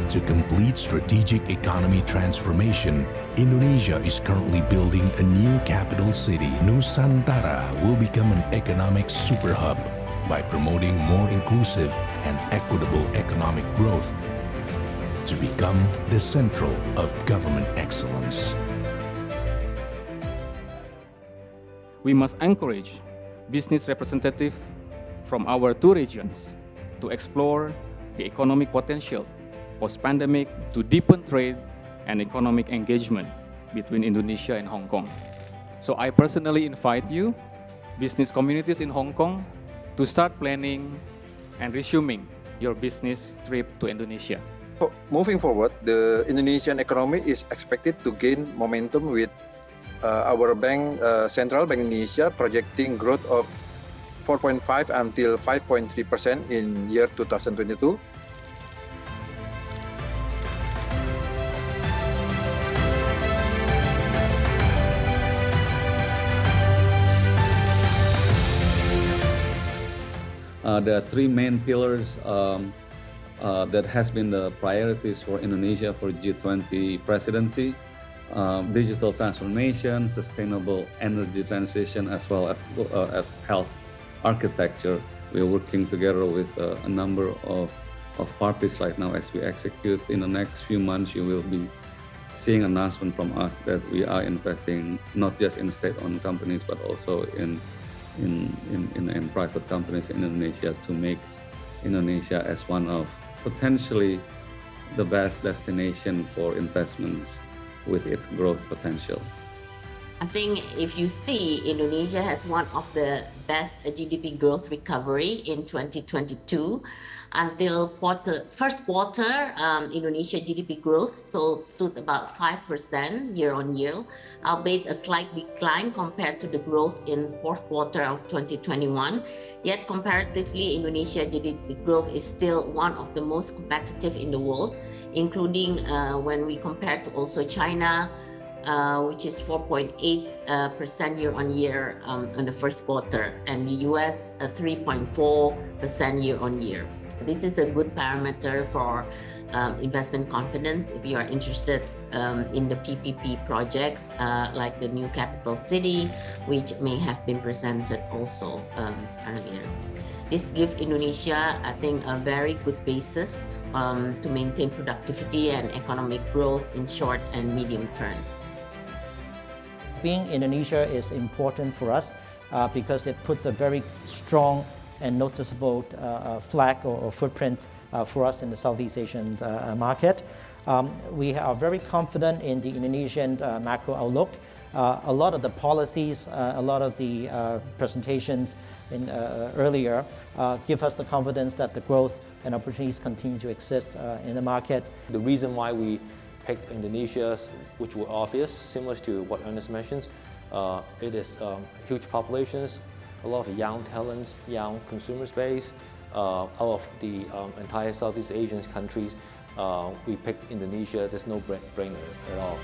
To complete strategic economy transformation, Indonesia is currently building a new capital city. Nusantara will become an economic superhub by promoting more inclusive and equitable economic growth to become the central of government excellence. We must encourage business representatives from our two regions to explore the economic potential post-pandemic to deepen trade and economic engagement between Indonesia and Hong Kong. So I personally invite you, business communities in Hong Kong, to start planning and resuming your business trip to Indonesia. Moving forward, the Indonesian economy is expected to gain momentum with our bank, Central Bank Indonesia, projecting growth of 4.5 until 5.3% in year 2022. There are three main pillars that has been the priorities for Indonesia for G20 presidency: digital transformation, sustainable energy transition, as well as health architecture. We are working together with a number of parties right now as we execute. In the next few months, you will be seeing announcement from us that we are investing not just in state-owned companies, but also in private companies in Indonesia to make Indonesia as one of potentially the best destination for investments with its growth potential. I think if you see, Indonesia has one of the best GDP growth recovery in 2022. Until first quarter, Indonesia GDP growth stood about 5% year-on-year, albeit a slight decline compared to the growth in fourth quarter of 2021. Yet comparatively, Indonesia GDP growth is still one of the most competitive in the world, including when we compare to also China, which is 4.8% year-on-year in the first quarter, and the US 3.4% year-on-year. This is a good parameter for investment confidence if you are interested in the PPP projects like the new capital city, which may have been presented also earlier. This gives Indonesia, I think, a very good basis to maintain productivity and economic growth in short and medium term. Being Indonesia is important for us because it puts a very strong and noticeable flag or footprint for us in the Southeast Asian market. We are very confident in the Indonesian macro outlook. A lot of the policies, a lot of the presentations earlier give us the confidence that the growth and opportunities continue to exist in the market. The reason why we picked Indonesia, which were obvious, similar to what Ernest mentions, it is huge populations, a lot of young talents, young consumer base. Out of the entire Southeast Asian countries, we picked Indonesia. There's no brainer at all.